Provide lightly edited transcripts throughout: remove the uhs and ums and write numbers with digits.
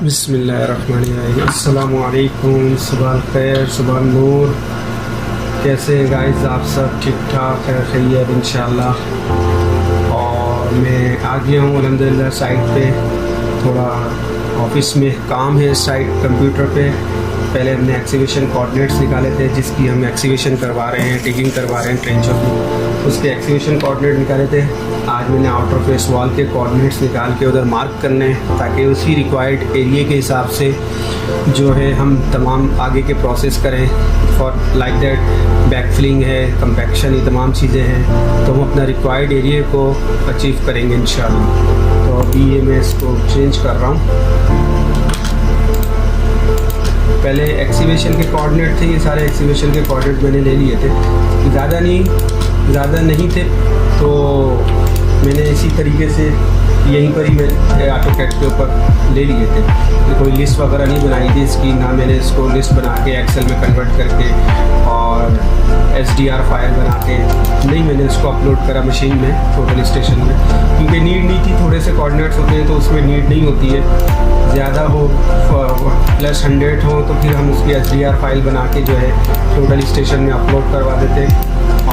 बिस्मिल्लाहिर्रहमानिर्रहीम। अस्सलामु अलैकुम, सुबह खैर, सुबह नूर। कैसे हैं गाइस आप सब? ठीक ठाक है, खैरियत इंशाल्लाह। और मैं आ गया हूँ अल्हम्दुलिल्लाह साइट पे। थोड़ा ऑफिस में काम है साइट कंप्यूटर पे। पहले हमने एक्सीवेशन कोऑर्डिनेट्स निकाले थे, जिसकी हम एक्सीवेशन करवा रहे हैं, टिगिंग करवा रहे हैं ट्रेंचों की। उसके एक्सीवेशन कोऑर्डिनेट निकाले थे। आज मैंने आउटर फेस वॉल के कोऑर्डिनेट्स निकाल के उधर मार्क करने हैं, ताकि उसी रिक्वायर्ड एरिया के हिसाब से जो है हम तमाम आगे के प्रोसेस करें। फॉर लाइक दैट बैकफिलिंग है, कंपैक्शन, ये तमाम चीज़ें हैं, तो हम अपना रिक्वायर्ड एरिया को अचीव करेंगे इंशाल्लाह। तो अभी ये मैं इसको चेंज कर रहा हूँ। पहले एक्सीवेशन के कोऑर्डिनेट थे, ये सारे एक्सीवेशन के कोऑर्डिनेट मैंने ले लिए थे। ज़्यादा नहीं थे, तो मैंने इसी तरीके से यहीं पर ही मैं ऑटोकैड के ऊपर ले लिए थे। कोई लिस्ट वगैरह नहीं बनाई थी इसकी, ना मैंने इसको लिस्ट बना के एक्सेल में कन्वर्ट करके और SDR फाइल बना के नहीं मैंने इसको अपलोड करा मशीन में, टोटल स्टेशन में, क्योंकि नीड नहीं थी। थोड़े से कोऑर्डिनेट्स होते हैं तो उसमें नीड नहीं होती है। ज़्यादा हो +100 हो तो फिर हम उसकी SDR फाइल बना के जो है टोटल स्टेशन में अपलोड करवा देते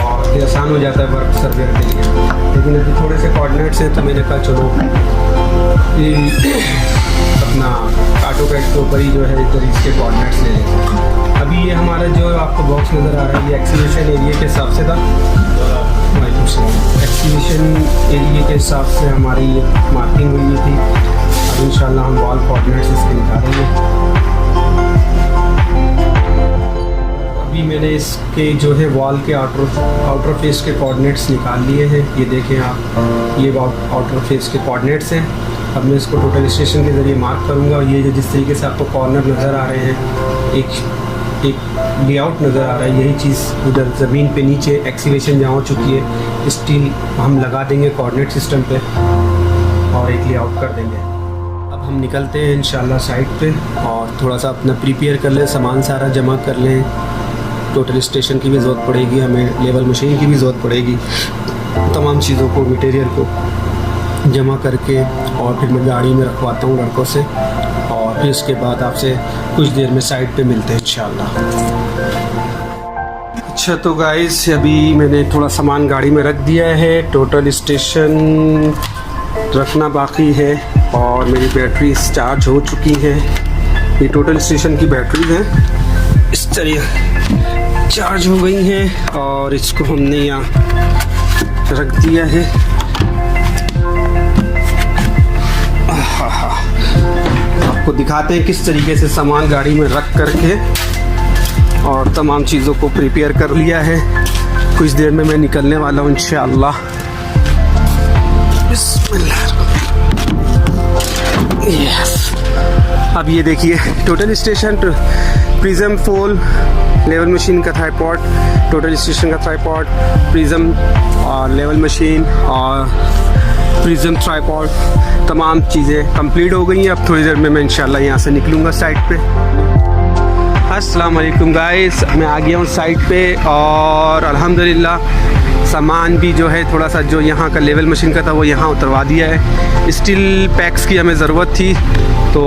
और फिर आसान हो जाता है वर्क सर्वेयर के लिए। लेकिन अभी थोड़े से कोऑर्डिनेट्स हैं तो मैंने कहा चलो अपना ऑटोकैड के ऊपर ही जो है इधर इसके कोऑर्डिनेट्स ले लें। अभी ये हमारा जो आपको बॉक्स नज़र आ रहा है, ये एक्सीवेशन एरिया के हिसाब से था। एक्सीवेशन एरिया के हिसाब से हमारी ये मार्किंग हुई थी। अब इंशाल्लाह हम वॉल कोऑर्डिनेट्स इसके निकालेंगे। अभी मैंने इसके जो है वॉल के आउटर फेस के कोऑर्डिनेट्स निकाल लिए हैं। ये देखें आप, ये आउटर फेस के कोऑर्डिनेट्स हैं। अब मैं इसको टोटल स्टेशन के ज़रिए मार्क करूँगा। ये जो जिस तरीके से आपको कॉर्नर नज़र आ रहे हैं, एक लेआउट नज़र आ रहा है, यही चीज़ उधर ज़मीन पे नीचे एक्सीवेशन जहाँ हो चुकी है, स्टील हम लगा देंगे कोऑर्डिनेट सिस्टम पे और एक लेआउट कर देंगे। अब हम निकलते हैं इंशाल्लाह साइट पे और थोड़ा सा अपना प्रिपेयर कर लें, सामान सारा जमा कर लें। टोटल स्टेशन की भी ज़रूरत पड़ेगी हमें, लेवल मशीन की भी ज़रूरत पड़ेगी। तमाम चीज़ों को, मटेरियल को जमा करके और फिर मैं गाड़ी में रखवाता हूँ लड़कों से, और फिर उसके बाद आपसे कुछ देर में साइट पे मिलते हैं इंशाल्लाह। अच्छा तो गाइस, अभी मैंने थोड़ा सामान गाड़ी में रख दिया है। टोटल स्टेशन रखना बाकी है और मेरी बैटरी चार्ज हो चुकी है। ये टोटल स्टेशन की बैटरी है, इस तरह चार्ज हो गई हैं और इसको हमने यहाँ रख दिया है। आपको दिखाते हैं किस तरीके से सामान गाड़ी में रख करके और तमाम चीज़ों को प्रिपेयर कर लिया है। कुछ देर में मैं निकलने वाला हूँ इंशाअल्लाह। बिस्मिल्लाह। यस, अब ये देखिए टोटल स्टेशन, प्रिज्म फोल, लेवल मशीन का ट्राइपॉड, टोटल स्टेशन का ट्राइपॉड, प्रिज्म और लेवल मशीन और प्रिज्म ट्राइपॉड, तमाम चीज़ें कंप्लीट हो गई हैं। अब थोड़ी देर में मैं इंशाल्लाह यहाँ से निकलूँगा साइट पे। अस्सलाम वालेकुम गाइस, मैं आ गया हूँ साइट पे और अल्हम्दुलिल्लाह सामान भी जो है थोड़ा सा जो यहाँ का लेवल मशीन का था वो यहाँ उतरवा दिया है। स्टील पैक्स की हमें ज़रूरत थी, तो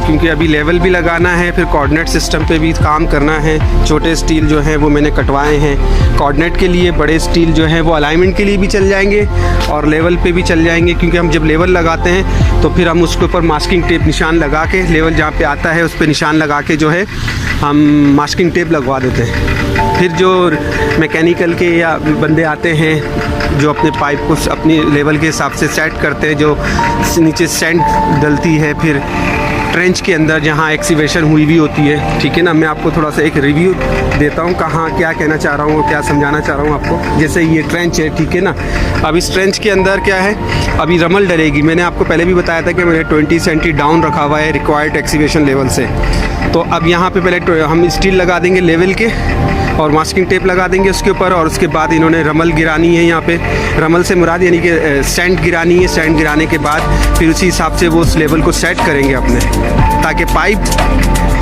क्योंकि अभी लेवल भी लगाना है, फिर कोऑर्डिनेट सिस्टम पे भी काम करना है। छोटे स्टील जो हैं वो मैंने कटवाए हैं कोऑर्डिनेट के लिए, बड़े स्टील जो हैं वो अलाइनमेंट के लिए भी चल जाएंगे और लेवल पे भी चल जाएंगे, क्योंकि हम जब लेवल लगाते हैं तो फिर हम उसके ऊपर मास्किंग टेप निशान लगा के, लेवल जहाँ पे आता है उस पर निशान लगा के जो है हम मास्किंग टेप लगवा देते हैं। फिर जो मैकेनिकल के या बंदे आते हैं जो अपने पाइप को अपनी लेवल के हिसाब से सेट करते हैं, जो नीचे सैंड डलती है फिर ट्रेंच के अंदर जहाँ एक्सीवेशन हुई भी होती है, ठीक है ना। मैं आपको थोड़ा सा एक रिव्यू देता हूँ कहाँ क्या कहना चाह रहा हूँ और क्या समझाना चाह रहा हूँ आपको। जैसे ये ट्रेंच है, ठीक है ना। अब इस ट्रेंच के अंदर क्या है, अभी रमल डलेगी। मैंने आपको पहले भी बताया था कि मैंने 20 सेंटी डाउन रखा हुआ है रिक्वायर्ड एक्सीवेशन लेवल से। तो अब यहाँ पे पहले हम स्टील लगा देंगे लेवल के और मास्किंग टेप लगा देंगे उसके ऊपर, और उसके बाद इन्होंने रमल गिरानी है। यहाँ पे रमल से मुराद यानी कि सैंड गिरानी है। सैंड गिराने के बाद फिर उसी हिसाब से वो उस लेवल को सेट करेंगे अपने, ताकि पाइप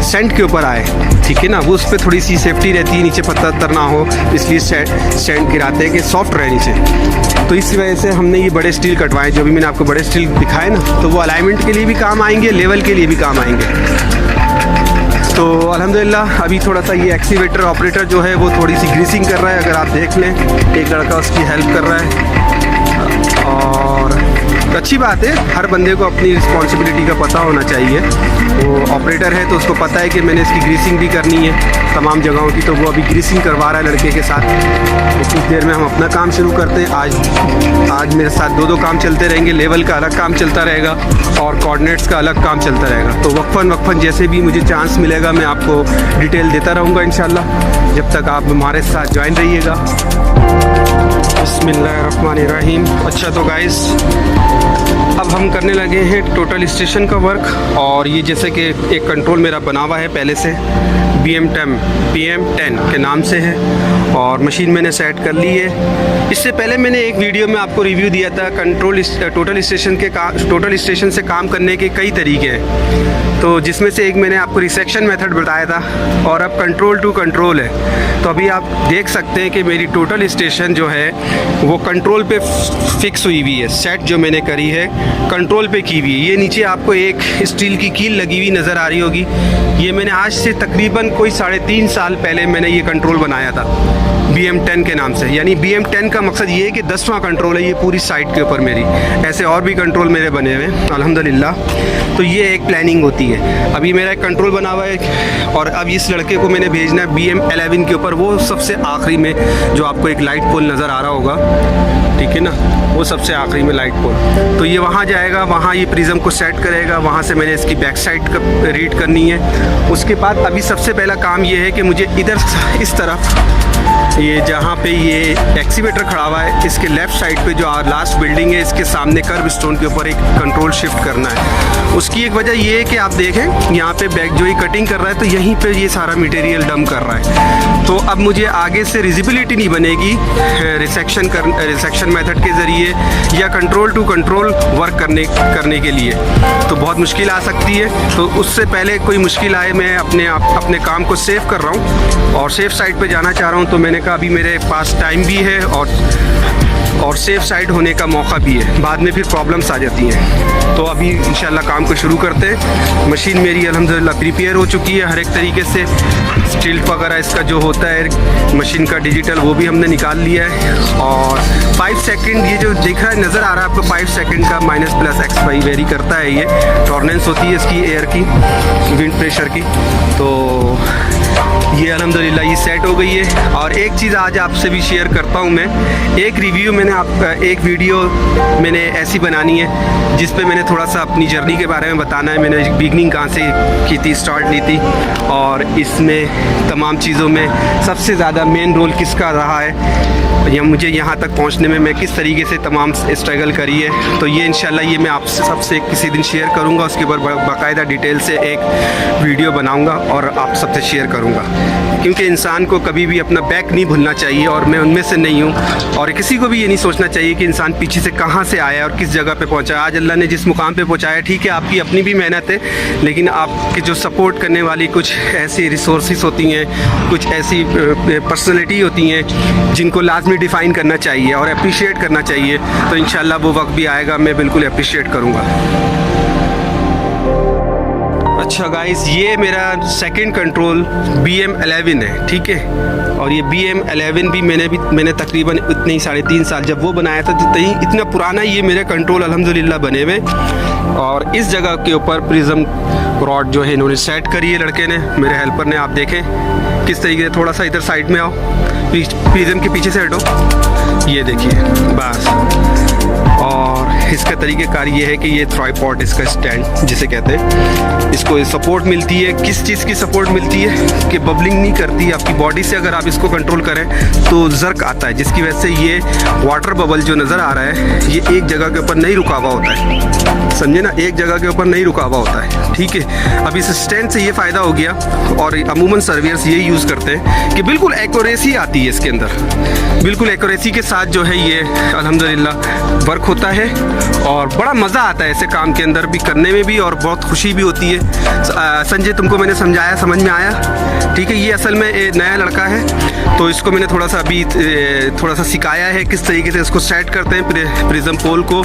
सैंड के ऊपर आए, ठीक है ना। वो उस पर थोड़ी सी सेफ्टी रहती है, नीचे पत्थर ना हो, इसलिए सैंड गिराते हैं कि सॉफ्ट रहे नीचे। तो इस वजह से हमने ये बड़े स्टील कटवाए, जो भी मैंने आपको बड़े स्टील दिखाए ना, तो वो अलाइनमेंट के लिए भी काम आएंगे, लेवल के लिए भी काम आएंगे। तो अल्हम्दुलिल्लाह अभी थोड़ा सा ये एक्सीवेटर ऑपरेटर जो है वो थोड़ी सी ग्रीसिंग कर रहा है, अगर आप देख लें, एक लड़का उसकी हेल्प कर रहा है। और अच्छी बात है, हर बंदे को अपनी रिस्पॉन्सिबिलिटी का पता होना चाहिए। वो ऑपरेटर है तो उसको पता है कि मैंने इसकी ग्रीसिंग भी करनी है तमाम जगहों की, तो वो अभी ग्रीसिंग करवा रहा है लड़के के साथ। तो कुछ देर में हम अपना काम शुरू करते हैं। आज मेरे साथ दो काम चलते रहेंगे, लेवल का अलग काम चलता रहेगा और कोऑर्डिनेट्स का अलग काम चलता रहेगा। तो वक्फन जैसे भी मुझे चांस मिलेगा मैं आपको डिटेल देता रहूँगा इंशाल्लाह, जब तक आप हमारे साथ ज्वाइन रहिएगा। बिस्मिल्लाहिर्रहमानिर्रहीम। अच्छा तो गाइस, अब हम करने लगे हैं टोटल स्टेशन का वर्क, और ये जैसे कि एक कंट्रोल मेरा बना हुआ है पहले से, BM10 के नाम से है, और मशीन मैंने सेट कर ली है। इससे पहले मैंने एक वीडियो में आपको रिव्यू दिया था टोटल स्टेशन से काम करने के कई तरीके हैं, तो जिसमें से एक मैंने आपको रिसेक्शन मेथड बताया था, और अब कंट्रोल टू कंट्रोल है। तो अभी आप देख सकते हैं कि मेरी टोटल स्टेशन जो है वो कंट्रोल पे फिक्स हुई हुई है। सेट जो मैंने करी है कंट्रोल पे की हुई है। ये नीचे आपको एक स्टील की कील लगी हुई नज़र आ रही होगी। ये मैंने आज से तकरीबन कोई 3.5 साल पहले मैंने ये कंट्रोल बनाया था BM10 के नाम से। यानी BM10 का मकसद ये है कि 10वां कंट्रोल है ये पूरी साइट के ऊपर मेरी। ऐसे और भी कंट्रोल मेरे बने हुए हैं अल्हम्दुलिल्लाह। तो ये एक प्लानिंग होती है। अभी मेरा एक कंट्रोल बना हुआ है, और अब इस लड़के को मैंने भेजना है BM11 के ऊपर, वो सबसे आखिरी में जो आपको एक लाइट पोल नज़र आ रहा होगा, ठीक है ना, वो सबसे आखिरी में लाइट पोल। तो ये वहाँ जाएगा, वहाँ ये प्रिज्म को सेट करेगा, वहाँ से मैंने इसकी बैक साइड का रीड करनी है। उसके बाद अभी सबसे पहला काम ये है कि मुझे इधर इस तरफ ये जहाँ पे ये एक्सीवेटर खड़ा हुआ है, इसके लेफ़्ट साइड पे जो लास्ट बिल्डिंग है, इसके सामने कर्व स्टोन के ऊपर एक कंट्रोल शिफ्ट करना है। उसकी एक वजह ये है कि आप देखें यहाँ पे बैक जो ये कटिंग कर रहा है, तो यहीं पे ये सारा मटेरियल डंप कर रहा है। तो अब मुझे आगे से विजिबिलिटी नहीं बनेगी रिसेक्शन मेथड के ज़रिए या कंट्रोल टू कंट्रोल वर्क करने के लिए, तो बहुत मुश्किल आ सकती है। तो उससे पहले कोई मुश्किल आए, मैं अपने काम को सेव कर रहा हूँ और सेफ साइड पे जाना चाह रहा हूँ। तो मैंने कहा अभी मेरे पास टाइम भी है और सेफ साइड होने का मौका भी है, बाद में फिर प्रॉब्लम्स आ जाती हैं। तो अभी इंशाल्लाह काम को शुरू करते हैं। मशीन मेरी अल्हम्दुलिल्लाह प्रिपेयर हो चुकी है हर एक तरीके से। स्टील वगैरह इसका जो होता है मशीन का डिजिटल, वो भी हमने निकाल लिया है। और 5 सेकंड ये जो दिख रहा है, नज़र आ रहा है आपको, 5 सेकंड का -+x वेरी करता है। ये टॉर्नेंस होती है इसकी एयर की, विंड प्रेशर की। तो ये अल्हम्दुलिल्लाह ये सेट हो गई है। और एक चीज़ आज आपसे भी शेयर करता हूँ मैं, एक वीडियो मैंने ऐसी बनानी है जिस पे मैंने थोड़ा सा अपनी जर्नी के बारे में बताना है। मैंने बिगनिंग कहाँ से की थी, स्टार्ट ली थी, और इसमें तमाम चीज़ों में सबसे ज़्यादा मेन रोल किसका रहा है, या मुझे यहाँ तक पहुँचने में मैं किस तरीके से तमाम स्ट्रगल करी है। तो ये इंशाल्लाह ये मैं आपसे सबसे किसी दिन शेयर करूँगा। उसके ऊपर बाकायदा डिटेल से एक वीडियो बनाऊँगा और आप सबसे शेयर करूँगा, क्योंकि इंसान को कभी भी अपना बैक नहीं भूलना चाहिए, और मैं उनमें से नहीं हूँ। और किसी को भी ये नहीं सोचना चाहिए कि इंसान पीछे से कहाँ से आया और किस जगह पे पहुँचा। आज अल्लाह ने जिस मुकाम पे पहुँचाया, ठीक है आपकी अपनी भी मेहनत है, लेकिन आपके जो सपोर्ट करने वाली कुछ ऐसी रिसोर्सेज होती हैं, कुछ ऐसी पर्सनैलिटी होती हैं जिनको लाजमी डिफ़ाइन करना चाहिए और अप्रिशिएट करना चाहिए। तो इंशाल्लाह वो वक्त भी आएगा, मैं बिल्कुल अप्रिशिएट करूँगा। अच्छा गाइस, ये मेरा सेकंड कंट्रोल BM11 है, ठीक है। और ये BM11 भी मैंने तकरीबन इतने ही 3.5 साल जब वो बनाया था, इतना पुराना ये मेरे कंट्रोल अल्हम्दुलिल्लाह बने हुए। और इस जगह के ऊपर प्रिज्म रॉड जो है इन्होंने सेट करी है लड़के ने, मेरे हेल्पर ने। आप देखें किस तरीके से, थोड़ा सा इधर साइड में आओ, प्रिज्म के पीछे से हटो, ये देखिए बस। और इसका तरीक़ेकार ये है कि ये ट्राइपॉड, इसका स्टैंड जिसे कहते हैं, इसको सपोर्ट मिलती है। किस चीज़ की सपोर्ट मिलती है कि बबलिंग नहीं करती आपकी बॉडी से। अगर आप इसको कंट्रोल करें तो जर्क आता है, जिसकी वजह से ये वाटर बबल जो नज़र आ रहा है ये एक जगह के ऊपर नहीं रुका हुआ होता है, समझे ना, एक जगह के ऊपर नहीं रुका हुआ होता है, ठीक है। अब इस स्टैंड से ये फ़ायदा हो गया, और अमूमन सर्वियर्स ये यूज़ करते हैं कि बिल्कुल एक्यूरेसी आती है इसके अंदर, बिल्कुल एक्यूरेसी के साथ जो है ये अल्हम्दुलिल्लाह वर्क होता है, और बड़ा मज़ा आता है ऐसे काम के अंदर भी करने में भी, और बहुत खुशी भी होती है। संजय, तुमको मैंने समझाया, समझ में आया, ठीक है। ये असल में एक नया लड़का है, तो इसको मैंने थोड़ा सा अभी थोड़ा सा सिखाया है किस तरीके से इसको सेट करते हैं प्रिज्म पोल को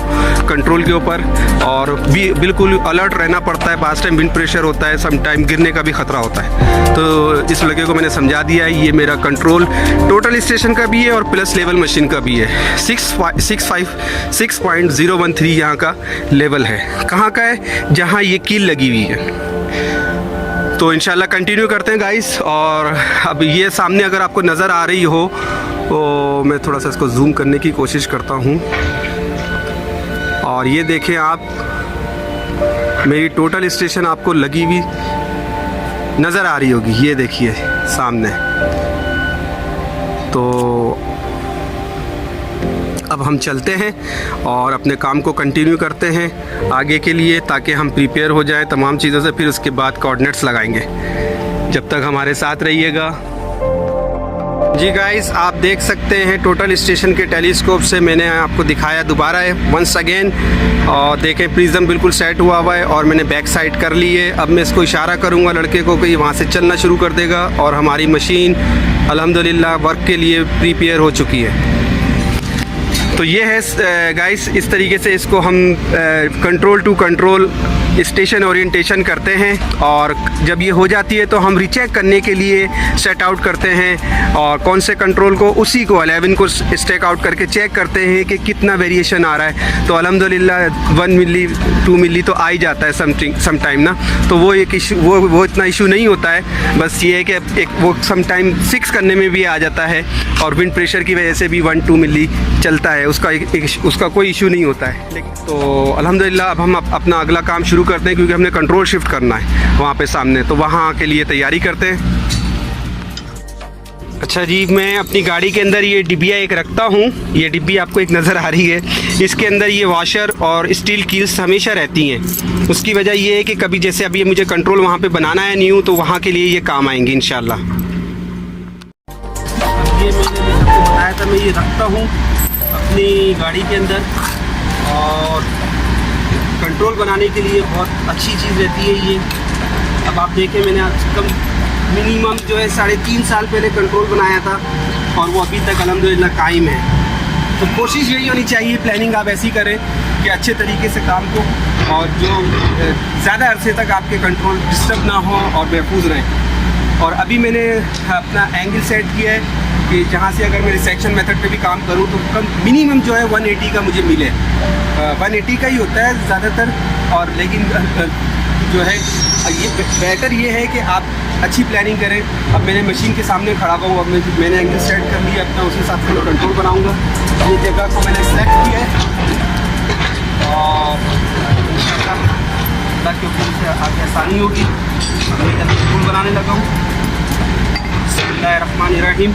कंट्रोल के ऊपर, और भी बिल्कुल अलर्ट रहना पड़ता है। बास टाइम विंड प्रेशर होता है, सम टाइम गिरने का भी ख़तरा होता है। तो इस लड़के को मैंने समझा दिया है। ये मेरा कंट्रोल टोटल स्टेशन का भी है और प्लस लेवल मशीन का भी है। 6.013 यहाँ का लेवल है। कहाँ का है? जहाँ ये कील लगी हुई है। तो इंशाल्लाह कंटिन्यू करते हैं गाइस। और अब ये सामने अगर आपको नज़र आ रही हो तो मैं थोड़ा सा इसको जूम करने की कोशिश करता हूँ, और ये देखें आप, मेरी टोटल स्टेशन आपको लगी हुई नज़र आ रही होगी, ये देखिए सामने। तो अब हम चलते हैं और अपने काम को कंटिन्यू करते हैं आगे के लिए, ताकि हम प्रिपेयर हो जाएं तमाम चीज़ों से। फिर उसके बाद कोऑर्डिनेट्स लगाएंगे। जब तक हमारे साथ रहिएगा। जी गाइस, आप देख सकते हैं टोटल स्टेशन के टेलीस्कोप से मैंने आपको दिखाया दोबारा है वंस अगेन। और देखें प्रिज्म बिल्कुल सेट हुआ हुआ है, और मैंने बैक साइड कर ली है। अब मैं इसको इशारा करूंगा लड़के को कि वहाँ से चलना शुरू कर देगा, और हमारी मशीन अल्हम्दुलिल्लाह वर्क के लिए प्रिपेयर हो चुकी है। तो ये है गाइस, इस तरीके से इसको हम control to control station orientation करते हैं, और जब ये हो जाती है तो हम रिचेक करने के लिए सेट आउट करते हैं, और कौन से कंट्रोल को उसी को 11 को स्टेक आउट करके चेक करते हैं कि कितना वेरिएशन आ रहा है। तो अल्हम्दुलिल्लाह 1 मिली 2 मिली तो आ ही जाता है सम टाइम ना, तो वो एक इशू वो इतना इशू नहीं होता है। बस ये है कि एक वो सम टाइम 6 करने में भी आ जाता है, और विंड प्रेशर की वजह से भी 1-2 मिली चलता है, उसका कोई इशू नहीं होता है। लेकिन तो अल्हम्दुलिल्लाह अब हम अपना अगला काम शुरू करते हैं, क्योंकि हमने कंट्रोल शिफ्ट करना है वहाँ पे सामने, तो वहाँ के लिए तैयारी करते हैं। अच्छा जी, मैं अपनी गाड़ी के अंदर ये डिब्बिया एक रखता हूँ। ये डिब्बी आपको एक नज़र आ रही है, इसके अंदर ये वॉशर और स्टील कील्स हमेशा रहती हैं। उसकी वजह ये है कि कभी जैसे अभी मुझे कंट्रोल वहाँ पे बनाना है न्यू, तो वहाँ के लिए ये काम आएंगे इंशाल्लाह। ये मैंने आपको बताया था, मैं ये रखता हूँ अपनी गाड़ी के अंदर, और कंट्रोल बनाने के लिए बहुत अच्छी चीज़ रहती है ये। अब आप देखें, मैंने आज कम मिनिमम जो है 3.5 साल पहले कंट्रोल बनाया था, और वो अभी तक अल्हम्दुलिल्लाह कायम है। तो कोशिश यही होनी चाहिए, प्लानिंग आप ऐसी करें कि अच्छे तरीके से काम को, और जो ज़्यादा अरसे तक आपके कंट्रोल डिस्टर्ब ना हो और महफूज रहें। और अभी मैंने अपना एंगल सेट किया है कि जहाँ से अगर मैं रिसेक्शन मेथड पे भी काम करूँ तो कम मिनिमम जो है 180 का मुझे मिले। 180 का ही होता है ज़्यादातर, और लेकिन जो है ये बेटर ये है कि आप अच्छी प्लानिंग करें। अब मैंने मशीन के सामने खड़ा हुआ, अब मैंने एंगल सेट कर लिया अपना, उसी हिसाब से मैं कंट्रोल बनाऊँगा। ये जगह को मैंने सेलेक्ट किया है, और ताकि उससे आगे आसानी होगी। मैं कंट्रोल बनाने लगा हूँ। बिस्मिल्लाहिर्रहमानिर्रहीम।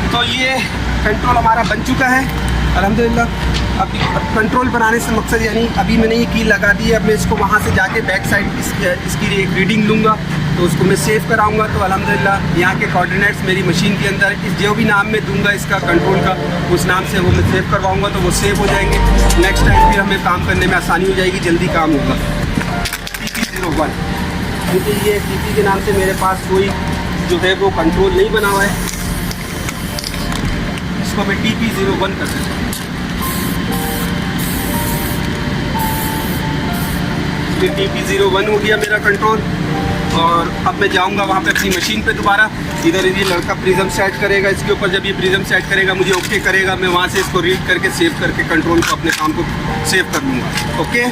तो ये कंट्रोल हमारा बन चुका है अल्हम्दुलिल्लाह। अब कंट्रोल बनाने से मकसद यानी अभी मैंने ये की लगा दी है, अब मैं इसको वहाँ से जाके बैक साइड इसकी एक रीडिंग लूँगा, तो उसको मैं सेव कराऊँगा। तो अल्हम्दुलिल्लाह यहाँ के कोऑर्डिनेट्स मेरी मशीन के अंदर जो भी नाम मैं दूँगा इसका कंट्रोल का, उस नाम से वो मैं सेव करवाऊँगा, तो वो सेव हो जाएंगे। नेक्स्ट टाइम फिर हमें काम करने में आसानी हो जाएगी, जल्दी काम होगा। TP01 क्योंकि ये TP के नाम से मेरे पास कोई जो है वो कंट्रोल नहीं बना हुआ है, इसको मैं TP01 कर देता हूँ। TP01 हो गया मेरा कंट्रोल, और अब मैं जाऊंगा वहाँ पे अपनी मशीन पे दोबारा। इधर ये लड़का प्रिज्म सेट करेगा इसके ऊपर। जब ये प्रिज्म सेट करेगा, मुझे ओके करेगा, मैं वहाँ से इसको रीड करके सेव करके कंट्रोल को अपने काम को सेव कर लूँगा। ओके।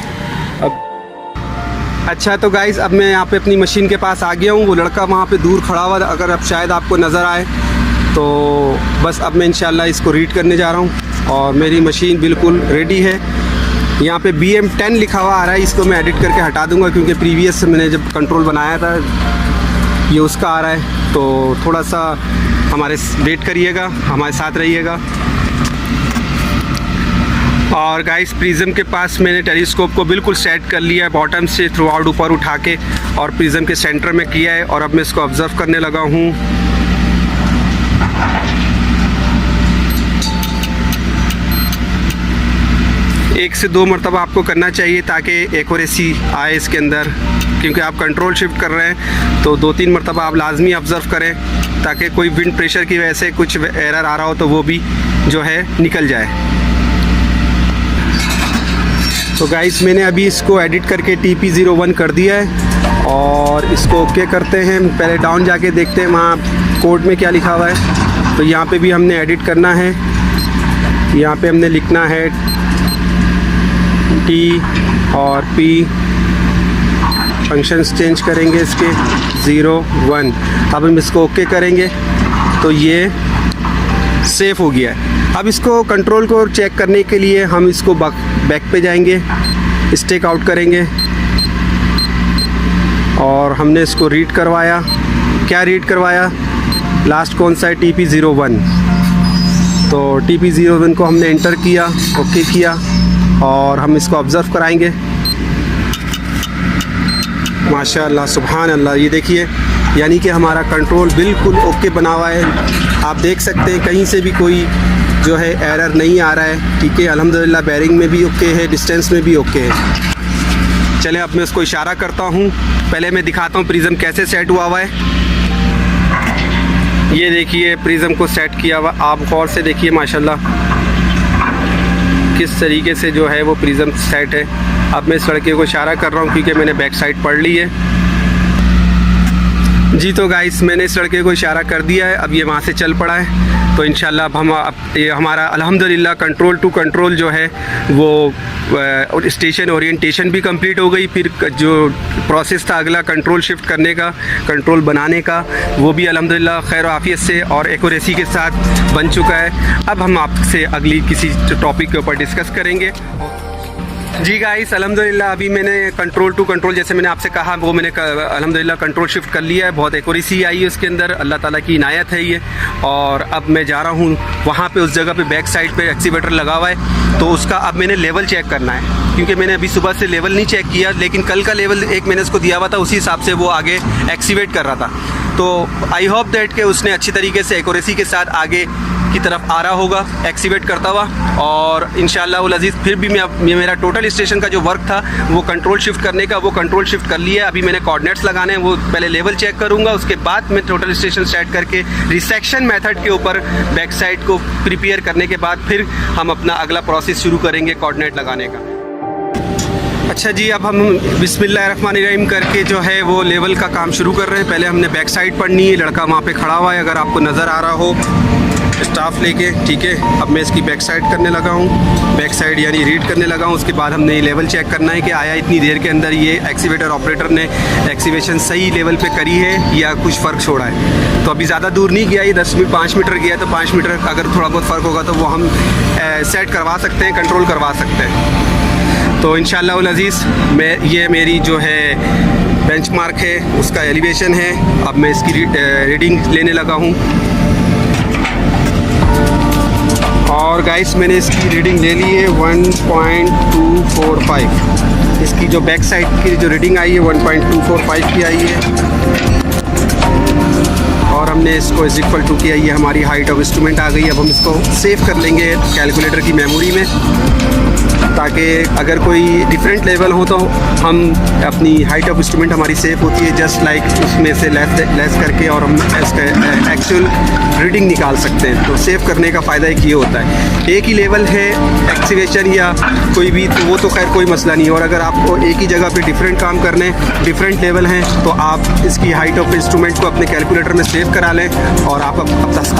अब अच्छा तो गाइज़, अब मैं यहाँ पे अपनी मशीन के पास आ गया हूँ। वो लड़का वहाँ पे दूर खड़ा हुआ, अगर अब शायद आपको नज़र आए तो बस अब मैं इंशाल्लाह इसको रीड करने जा रहा हूँ और मेरी मशीन बिल्कुल रेडी है। यहाँ पे BM10 लिखा हुआ आ रहा है, इसको मैं एडिट करके हटा दूँगा क्योंकि प्रीवियस मैंने जब कंट्रोल बनाया था ये उसका आ रहा है। तो थोड़ा सा हमारे वेट करिएगा, हमारे साथ रहिएगा। और गाइस, प्रिज्म के पास मैंने टेलीस्कोप को बिल्कुल सेट कर लिया है, बॉटम से थ्रू आउट ऊपर उठा के, और प्रिज्म के सेंटर में किया है। और अब मैं इसको ऑब्ज़र्व करने लगा हूँ। एक से दो मरतबा आपको करना चाहिए ताकि एक्यूरेसी आए इसके अंदर, क्योंकि आप कंट्रोल शिफ्ट कर रहे हैं तो 2-3 मरतबा आप लाजमी ऑब्ज़र्व करें ताकि कोई विंड प्रेशर की वजह से कुछ एरर आ रहा हो तो वो भी जो है निकल जाए। तो गाइस, मैंने अभी इसको एडिट करके TP01 कर दिया है और इसको ओके करते हैं। पहले डाउन जाके देखते हैं वहाँ कोड में क्या लिखा हुआ है। तो यहाँ पे भी हमने एडिट करना है। यहाँ पे हमने लिखना है T और P, फंक्शंस चेंज करेंगे इसके 0-1। अब हम इसको ओके करेंगे तो ये सेफ हो गया है। अब इसको कंट्रोल को चेक करने के लिए हम इसको बैक पे जाएंगे, स्टेक आउट करेंगे और हमने इसको रीड करवाया। क्या रीड करवाया? लास्ट कौन सा है? TP01। तो TP01 को हमने एंटर किया, ओके किया और हम इसको ऑब्ज़र्व कराएंगे। माशाअल्लाह, सुभान अल्लाह, ये देखिए, यानी कि हमारा कंट्रोल बिल्कुल ओके बना हुआ है। आप देख सकते हैं कहीं से भी कोई जो है एरर नहीं आ रहा है। ठीक है, अल्हम्दुलिल्लाह बेयरिंग में भी ओके है, डिस्टेंस में भी ओके है। चले अब मैं इसको इशारा करता हूँ। पहले मैं दिखाता हूँ प्रिज्म कैसे सेट हुआ है। ये देखिए प्रिज्म को सेट किया हुआ, आप गौर से देखिए माशाल्लाह किस तरीके से जो है वो प्रिज्म सेट है। अब मैं इस लड़के को इशारा कर रहा हूँ क्योंकि मैंने बैक साइड पढ़ ली है। जी तो गाइस, मैंने इस लड़के को इशारा कर दिया है, अब ये वहाँ से चल पड़ा है। तो इंशाल्लाह अब हम ये हमारा अल्हम्दुलिल्लाह कंट्रोल टू कंट्रोल जो है वो स्टेशन ओरिएंटेशन भी कंप्लीट हो गई। फिर जो प्रोसेस था अगला कंट्रोल शिफ्ट करने का, कंट्रोल बनाने का, वो भी अल्हम्दुलिल्लाह खैर आफियत से और एक्यूरेसी के साथ बन चुका है। अब हम आपसे अगली किसी टॉपिक के ऊपर डिस्कस करेंगे। जी गाइस, अल्हम्दुलिल्लाह अभी मैंने कंट्रोल टू कंट्रोल, जैसे मैंने आपसे कहा, वो मैंने अल्हम्दुलिल्लाह कंट्रोल शिफ्ट कर लिया है। बहुत एक्यूरेसी आई है उसके अंदर, अल्लाह ताला की इनायत है ये। और अब मैं जा रहा हूँ वहाँ पे, उस जगह पे बैक साइड पे एक्सीवेटर लगा हुआ है, तो उसका अब मैंने लेवल चेक करना है, क्योंकि मैंने अभी सुबह से लेवल नहीं चेक किया, लेकिन कल का लेवल एक मैंने उसको दिया हुआ था, उसी हिसाब से वो आगे एक्सीवेट कर रहा था। तो आई होप दैट कि उसने अच्छी तरीके से एक्यूरेसी के साथ आगे की तरफ आ रहा होगा एक्सीवेट करता हुआ। और इंशाअल्लाह उल अज़ीज़ फिर भी मेरा टोटल स्टेशन का जो वर्क था वो कंट्रोल शिफ्ट करने का, वो कंट्रोल शिफ्ट कर लिया है। अभी मैंने कोऑर्डिनेट्स लगाने हैं, वो पहले लेवल चेक करूँगा, उसके बाद मैं टोटल स्टेशन सेट करके रिसेक्शन मेथड के ऊपर बैक साइड को प्रिपेयर करने के बाद फिर हम अपना अगला प्रोसेस शुरू करेंगे कोऑर्डिनेट लगाने का। अच्छा जी, अब हम बिस्मिल्लाहिर्रहमानिर्रहीम करके जो है वो लेवल का काम शुरू कर रहे हैं। पहले हमने बैक साइड पढ़नी है, लड़का वहाँ पे खड़ा हुआ है, अगर आपको नज़र आ रहा हो स्टाफ लेके। ठीक है, अब मैं इसकी बैक साइड करने लगा हूँ, बैक साइड यानी रीड करने लगा हूँ। उसके बाद हमने ये लेवल चेक करना है कि आया इतनी देर के अंदर ये एक्सीवेटर ऑपरेटर ने एक्सीवेशन सही लेवल पे करी है या कुछ फ़र्क छोड़ा है। तो अभी ज़्यादा दूर नहीं गया, ये 5 मीटर गया, तो 5 मीटर अगर थोड़ा बहुत फ़र्क होगा तो वो हम सेट करवा सकते हैं, कंट्रोल करवा सकते हैं। तो इंशाअल्लाह उल अज़ीज़ ये मेरी जो है बेंचमार्क है, उसका एलिवेशन है। अब मैं इसकी रीडिंग लेने लगा हूँ और गाइस मैंने इसकी रीडिंग ले ली है 1.245। इसकी जो बैक साइड की जो रीडिंग आई है 1.245 की आई है और हमने इसको इज इक्वल टू किया, ये हमारी हाइट ऑफ इंस्ट्रूमेंट आ गई। अब हम इसको सेव कर लेंगे कैलकुलेटर की मेमोरी में। ताकि अगर कोई डिफरेंट लेवल हो तो हम अपनी हाइट ऑफ इंस्ट्रूमेंट हमारी सेफ होती है, जस्ट लाइक उसमें से लेस करके और हम एक्चुअल रीडिंग निकाल सकते हैं। तो सेव करने का फ़ायदा एक ये होता है। एक ही लेवल है एक्सीवेशन या कोई भी, तो वो तो खैर कोई मसला नहीं है। और अगर आपको एक ही जगह पे डिफरेंट काम करने, डिफरेंट लेवल हैं, तो आप इसकी हाइट ऑफ इंस्ट्रूमेंट को अपने कैलकुलेटर में सेव करा लें और आप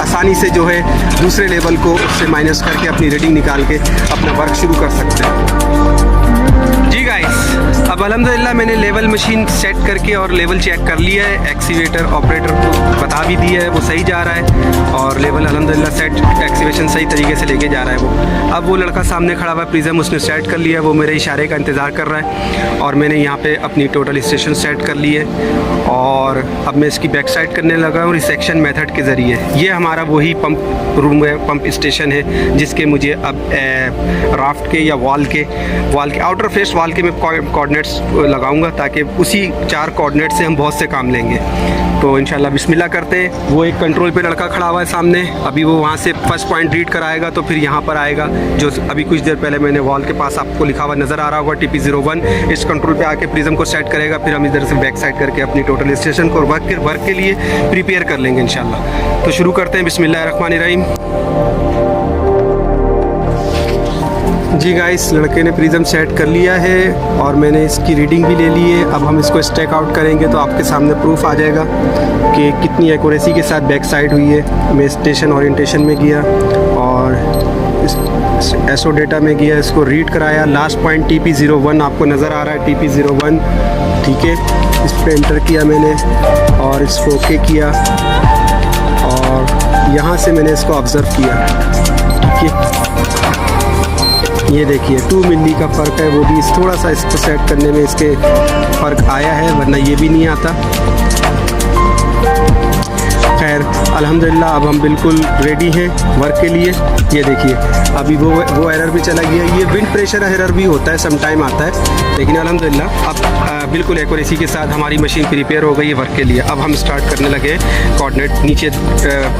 आसानी से जो है दूसरे लेवल को उससे माइनस करके अपनी रीडिंग निकाल के अपना वर्क शुरू कर सकते हैं। जी गाइस, अब अल्हम्दुलिल्लाह मैंने लेवल मशीन सेट करके और लेवल चेक कर लिया है। एक्सीवेटर ऑपरेटर को बता भी दिया है, वो सही जा रहा है और लेवल अल्हम्दुलिल्लाह सेट, एक्सीवेशन सही तरीके से लेके जा रहा है वो। अब वो लड़का सामने खड़ा हुआ है प्रिज्म, उसने सेट कर लिया है, वो मेरे इशारे का इंतज़ार कर रहा है और मैंने यहाँ पे अपनी टोटल स्टेशन सेट कर ली है और अब मैं इसकी बैक साइड करने लगा हूँ रिसेक्शन मेथड के ज़रिए। ये हमारा वही पंप रूम है, पंप स्टेशन है, जिसके मुझे अब राफ्ट के या वॉल के आउटर फेस वॉल के मैं कोऑर्डिनेट्स लगाऊंगा ताकि उसी 4 कोऑर्डिनेट से हम बहुत से काम लेंगे। तो इंशाल्लाह बिस्मिल्लाह करते हैं। वो एक कंट्रोल पे लड़का खड़ा हुआ है सामने, अभी वो वहाँ से फर्स्ट पॉइंट रीड कराएगा तो फिर यहाँ पर आएगा, जो अभी कुछ देर पहले मैंने वॉल के पास आपको लिखा हुआ नज़र आ रहा होगा TP01। इस कंट्रोल पे आके प्रिज्म को सेट करेगा, फिर हम इधर से बैक साइड करके अपनी टोटल स्टेशन को वर्क के लिए प्रिपेयर कर लेंगे इंशाल्लाह। तो शुरू करते हैं, बिस्मिल्लाहिर्रहमानिर्रहीम। जी गाइस, लड़के ने प्रिज्म सेट कर लिया है और मैंने इसकी रीडिंग भी ले ली है। अब हम इसको स्टैक आउट करेंगे तो आपके सामने प्रूफ आ जाएगा कि कितनी एक्यूरेसी के साथ बैक साइड हुई है। मैं स्टेशन ओरिएंटेशन में गया और एसओ डेटा में गया, इसको रीड कराया। लास्ट पॉइंट TP01 आपको नज़र आ रहा है, TP01, ठीक है। इस पर एंटर किया मैंने और इसको ओके किया और यहाँ से मैंने इसको ऑब्ज़र्व किया, ठीक है। ये देखिए 2 मिली का फ़र्क है, वो भी थोड़ा सा इसको सेट करने में इसके फ़र्क आया है, वरना ये भी नहीं आता। खैर अल्हम्दुलिल्लाह अब हम बिल्कुल रेडी हैं वर्क के लिए। ये देखिए अभी वो एरर भी चला गया। ये विंड प्रेशर एरर भी होता है, सम टाइम आता है, लेकिन अल्हम्दुलिल्लाह अब बिल्कुल एक्यूरेसी के साथ हमारी मशीन प्रिपेयर हो गई है वर्क के लिए। अब हम स्टार्ट करने लगे कोऑर्डिनेट, नीचे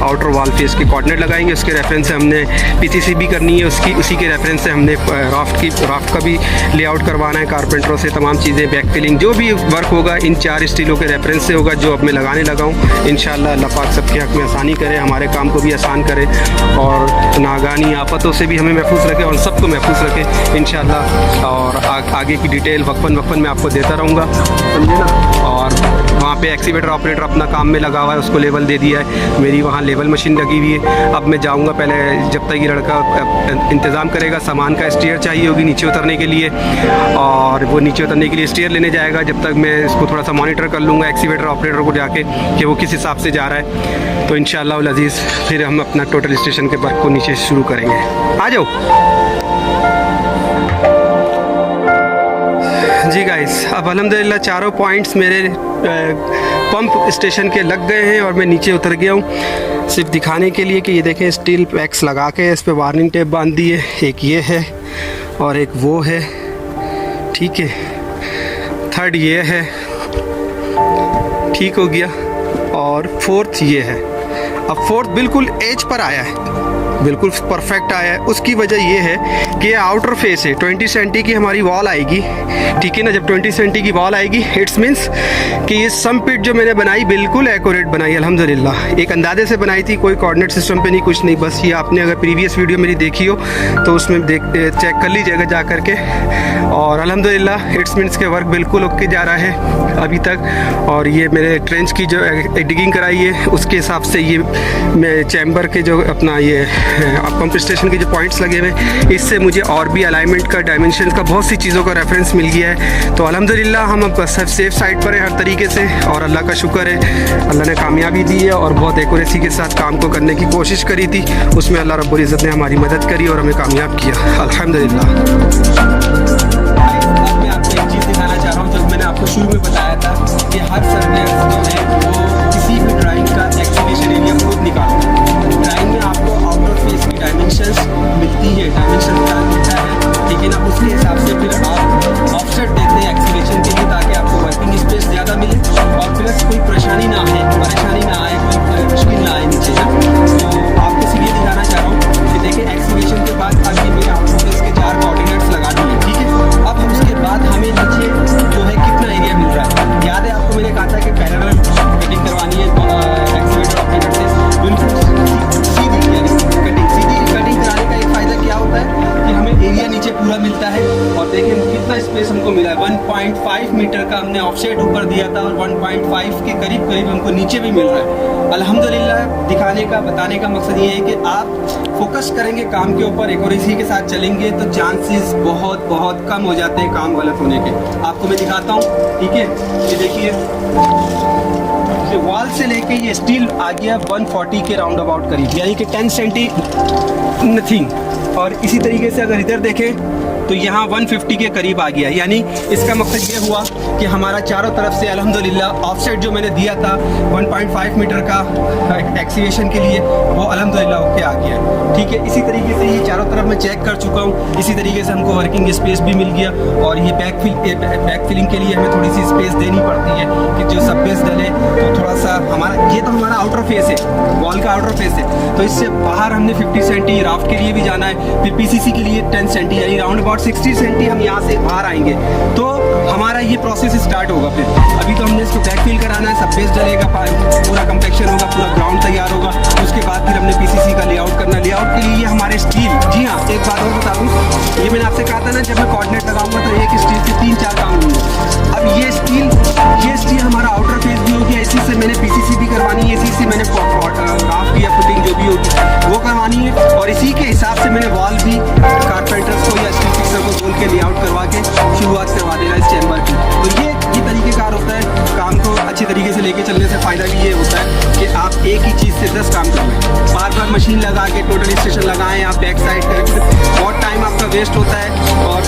आउटर वॉल फेस के कोऑर्डिनेट लगाएंगे। उसके रेफरेंस से हमने PCC भी करनी है, उसी के रेफरेंस से हमने राफ्ट का भी लेआउट करवाना है कारपेंटरों से। तमाम चीज़ें बैक फिलिंग जो भी वर्क होगा इन 4 स्टीलों के रेफरेंस से होगा, जो अब मैं लगाने लगा हूँ। इंशाल्लाह अल्लाह पाक सबके हक़ में आसानी करे, हमारे काम को भी आसान करे और नागानी आफतों से भी हमें महफूज रखे और सबको महफूज रखे इंशाल्लाह। और आगे की डिटेल वक्फन मैं आपको देता रहूँगा, समझे ना। और वहाँ पे एक्सीवेटर ऑपरेटर अपना काम में लगा हुआ है, उसको लेवल दे दिया है। मेरी वहाँ लेवल मशीन लगी हुई है। अब मैं जाऊँगा, पहले जब तक ये लड़का इंतज़ाम करेगा, सामान का स्टीयर चाहिए होगी नीचे उतरने के लिए, और वो नीचे उतरने के लिए स्टीयर लेने जाएगा। जब तक मैं इसको थोड़ा सा मॉनिटर कर लूँगा एक्सीवेटर ऑपरेटर को जाके कि वो किस हिसाब से जा रहा है, तो इंशाअल्लाह उल अज़ीज़ फिर हम अपना टोटल स्टेशन के वर्क को नीचे शुरू करेंगे। आ जाओ जी गाइस। अब अल्हम्दुलिल्लाह चारों पॉइंट्स मेरे पंप स्टेशन के लग गए हैं और मैं नीचे उतर गया हूँ, सिर्फ दिखाने के लिए कि ये देखें स्टील पैक्स लगा के इस पे वार्निंग टेप बांध दी है। एक ये है और एक वो है, ठीक है। थर्ड ये है, ठीक हो गया। और फोर्थ ये है। अब फोर्थ बिल्कुल एज पर आया है, बिल्कुल परफेक्ट आया है। उसकी वजह ये है कि आउटर फेस है, 20 सेंटी की हमारी वॉल आएगी, ठीक है ना। जब 20 सेंटी की वॉल आएगी, इट्स मीन्स कि ये सम पिट जो मैंने बनाई बिल्कुल एक्यूरेट बनाई अल्हम्दुलिल्लाह। एक अंदाजे से बनाई थी, कोई कोऑर्डिनेट सिस्टम पे नहीं, कुछ नहीं। बस ये आपने अगर प्रीवियस वीडियो मेरी देखी हो तो उसमें चेक कर लीजिएगा जा करके। और अल्हम्दुलिल्लाह इट्स मीन्स के वर्क बिल्कुल ओके जा रहा है अभी तक। और ये मेरे ट्रेंच की जो डिगिंग कराई है उसके हिसाब से ये मैं चैम्बर के जो अपना ये पंप स्टेशन के जो पॉइंट्स लगे हुए, इससे मुझे और भी अलाइनमेंट का, डायमेंशन का, बहुत सी चीज़ों का रेफरेंस मिल गया है। तो अल्हम्दुलिल्लाह हम अब सेफ साइड पर हैं हर तरीके से, और अल्लाह का शुक्र है अल्लाह ने कामयाबी दी है और बहुत एक्यूरेसी के साथ काम को करने की कोशिश करी थी। उसमें अल्लाह रब्बुल इज़्ज़त ने हमारी मदद करी और हमें कामयाब किया अल्हम्दुलिल्लाह। मैं आपको एक चीज़ दिखाना चाह रहा हूँ, जब मैंने आपको शुरू में बताया था कि हर सर्वेयर जो है वो किसी भी ड्राइंग का एक्सकवेशन एरिया खुद निकालता है। ड्राइंग में आपको आउटर फेस की डायमेंशंस मिलती है, डायमेंशन का मिलता है, ठीक है ना। उसके हिसाब से फिर आप ऑफसेट देते हैं एक्सकवेशन के लिए, ताकि आपको वर्किंग स्पेस ज़्यादा मिले और प्लस कोई परेशानी ना आए, कोई मुश्किल ना आए नीचे जब। तो आपको इसीलिए दिखाना चाह रहा हूँ कि देखिए एक्सकवेशन के बाद अभी मेरे आउटर फेस के 4 कोऑर्डिनेट्स लगा दिए। ऊपर दिया था और 1.5 के करीब करीब हमको नीचे भी मिल रहा है। अल्हम्दुलिल्लाह दिखाने का बताने का मकसद ये है कि आप फोकस करेंगे काम के ऊपर, एक्यूरेसी के साथ चलेंगे तो चांसेस बहुत बहुत कम हो जाते हैं काम गलत होने के। आपको मैं दिखाता हूँ, ठीक है। ये देखिए, ये वॉल से लेके ये स्टील आ गया 140 के राउंड अबाउट करीब, यानी कि 10 सेंटी नथिंग। और इसी तरीके से अगर इधर देखें तो यहाँ 150 के करीब आ गया। यानी इसका मकसद ये हुआ कि हमारा चारों तरफ से अल्हम्दुलिल्लाह ऑफसेट जो मैंने दिया था 1.5 मीटर का एक्सीवेशन के लिए, वो अल्हम्दुलिल्लाह ओके आ गया, ठीक है। इसी तरीके से ये चारों तरफ मैं चेक कर चुका हूँ। इसी तरीके से हमको वर्किंग स्पेस भी मिल गया। और ये बैक फिलिंग के लिए हमें थोड़ी सी स्पेस देनी पड़ती है कि जो सब बेस डले तो थोड़ा सा हमारा, ये तो हमारा आउटर फेस है, वॉल का आउटर फेस है, तो इससे बाहर हमने 50 सेंटी राफ्ट के लिए भी जाना है, फिर पीसीसी के लिए 10 सेंटी, यानी राउंड अबाउट 60 सेंटी हम यहाँ से बाहर आएंगे तो हमारा ये प्रोसेस स्टार्ट होगा। फिर अभी तो हमने इसको बैक फिल कराना है, सब बेस डलेगा, पूरा कंपेक्शन होगा, पूरा ग्राउंड तैयार होगा। उसके बाद फिर हमने पीसीसी का लेआउट करना। लेआउट के लिए हमारे स्टील, जी हाँ एक बात और बता दूँ, ये मैंने आपसे कहा था ना जब मैं कोऑर्डिनेट लगाऊंगा तो एक स्टील से 3-4 काम होंगे। अब ये स्टील हमारा आउटर फेस भी हो गया, इसी से मैंने पीसीसी भी करवानी है, इसी से मैंने राफ्ट या फुटिंग जो भी होगी वो करवानी है। और इसी के हिसाब से मैंने वॉल भी कारपेंटर्स को या स्टील फिक्सर को बोल के लेआउट करवा के शुरुआत करवा देना इस चैम्बर की। तो ये तरीक़ेकार होता है। काम को अच्छे तरीके से लेके चलने से फ़ायदा भी ये होता है कि आप एक ही चीज़ से 10 काम कर लें। बार बार मशीन लगा के टोटल स्टेशन लगाएं आप बैक साइड करके, बहुत टाइम आपका वेस्ट होता है। और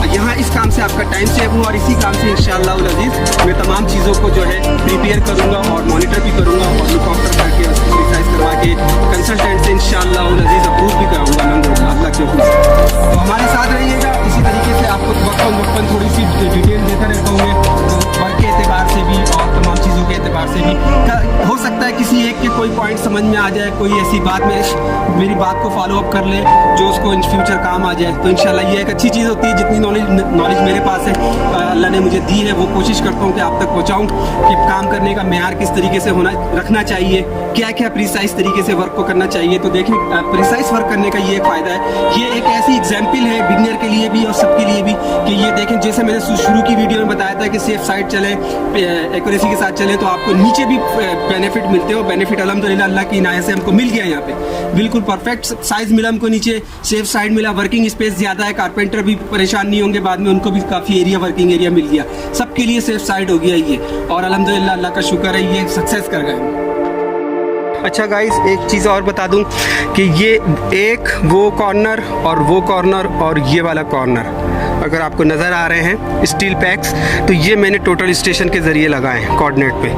यहाँ इस काम से आपका टाइम सेव हुआ और इसी काम से इंशाअल्लाह उल अज़ीज़ मैं तमाम चीज़ों को जो है प्रिपेयर करूँगा और मॉनिटर भी करूँगा और लुक आफ्टर करके एक्सरसाइज करवा के कंसल्टेंट से इंशाअल्लाह उल अज़ीज़ अप्रूव भी कराऊँगा अल्हम्दुलिल्लाह अल्लाह के हुक्म से। तो हमारे साथ रहिएगा, इसी तरीके से आपको वक्तन थोड़ी सी डिटेल देता रहता हूँ मैं, वर्क के एतबार से भी और तमाम चीज़ों के एतबार से भी। हो सकता है किसी एक के कोई पॉइंट समझ में आ जाए, कोई ऐसी बात में मेरी बात को फॉलो अप कर ले जो उसको इन फ्यूचर काम आ जाए, तो इंशाल्लाह ये एक अच्छी चीज़ होती है। जितनी नॉलेज मेरे पास है अल्लाह ने मुझे दी है वो कोशिश करता हूँ कि आप तक पहुँचाऊँ कि काम करने का मेयार किस तरीके से रखना चाहिए, क्या क्या प्रिसाइज तरीके से वर्क को करना चाहिए। तो देखें प्रिसाइज वर्क करने का ये एक फ़ायदा है, ये एक ऐसी एग्जाम्पल है बिगनर के लिए भी और सबके लिए भी कि ये देखें जैसे मैंने शुरू की वीडियो में बताया था कि सेफ साइड चले, एक्यूरेसी के साथ चले तो आपको नीचे भी बेनिफिट मिलते हो। बेनिफिट अल्हम्दुलिल्लाह अल्लाह की इनायत से हमको मिल गया, यहाँ पे बिल्कुल परफेक्ट साइज़ मिला हमको, नीचे सेफ साइड मिला, वर्किंग स्पेस ज़्यादा है, कारपेंटर भी परेशान नहीं होंगे बाद में, उनको भी काफ़ी एरिया वर्किंग एरिया मिल गया, सबके लिए सेफ साइड हो गया ये। और अल्हम्दुलिल्लाह अल्लाह का शुक्र है ये सक्सेस कर गए। अच्छा गाइस एक चीज़ और बता दूं कि ये एक वो कॉर्नर और ये वाला कॉर्नर अगर आपको नज़र आ रहे हैं स्टील पैक्स, तो ये मैंने टोटल स्टेशन के ज़रिए लगाए हैं कोऑर्डिनेट पे।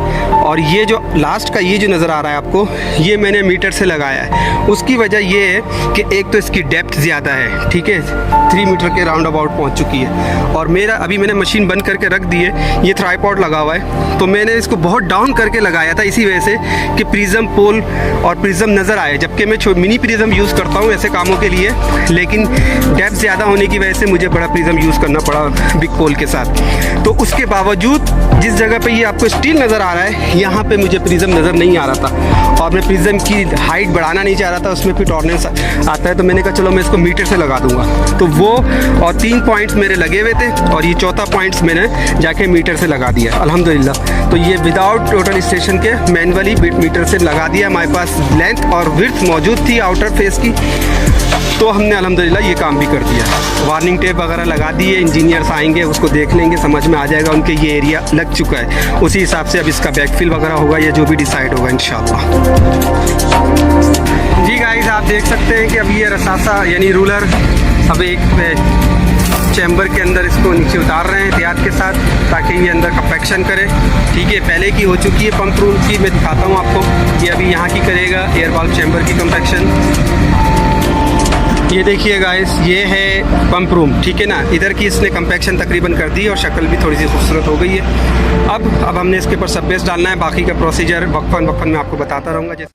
और ये जो लास्ट का ये जो नज़र आ रहा है आपको, ये मैंने मीटर से लगाया है। उसकी वजह ये है कि एक तो इसकी डेप्थ ज़्यादा है, ठीक है, 3 मीटर के राउंड अबाउट पहुँच चुकी है। और मेरा अभी मैंने मशीन बंद करके रख दी है, ये ट्राईपॉड लगा हुआ है, तो मैंने इसको बहुत डाउन करके लगाया था इसी वजह से कि प्रिज्म पोल और प्रिज्म नज़र आए। जबकि मैं मिनी प्रिज्म यूज़ करता हूँ ऐसे कामों के लिए, लेकिन डेप्थ ज़्यादा होने की वजह से मुझे बड़ा प्रिज्म यूज़ करना पड़ा बिग पोल के साथ। तो उसके बावजूद जिस जगह पे ये आपको स्टील नज़र आ रहा है, यहाँ पे मुझे प्रिज्म नज़र नहीं आ रहा था और मैं प्रिज्म की हाइट बढ़ाना नहीं चाह रहा था, उसमें फिर टॉर्नेंस आता है। तो मैंने कहा चलो मैं इसको मीटर से लगा दूंगा। तो वो और 3 पॉइंट्स मेरे लगे हुए थे और ये चौथा पॉइंट्स मैंने जाके मीटर से लगा दिया अल्हम्दुलिल्लाह। तो ये विदाउट टोटल स्टेशन के मैनुअली मीटर से लगा दिया। हमारे पास लेंथ और विड्थ मौजूद थी आउटर फेस की, तो हमने अल्हम्दुलिल्लाह ये काम भी कर दिया। वार्निंग टेप वगैरह लगा दिए, इंजीनियर्स आएंगे उसको देख लेंगे, समझ में आ जाएगा उनके ये एरिया लग चुका है। उसी हिसाब से अब इसका बैकफिल वगैरह होगा या जो भी डिसाइड होगा इंशाल्लाह। जी गाइस आप देख सकते हैं कि अब ये रसासा यानी रूलर अब एक चैम्बर के अंदर इसको नीचे उतार रहे हैं एहतियात के साथ ताकि ये अंदर कंपैक्शन करे। ठीक है, पहले की हो चुकी है पंप रूम की, मैं दिखाता हूँ आपको। ये अभी यहाँ की करेगा एयर वाल्व चैम्बर की कंपैक्शन। ये देखिए गाइस, ये है पंप रूम, ठीक है ना। इधर की इसने कंपैक्शन तकरीबन कर दी और शक्ल भी थोड़ी सी खूबसूरत हो गई है। अब हमने इसके ऊपर सब बेस डालना है। बाकी का प्रोसीजर वक्फन में आपको बताता रहूँगा। जैसे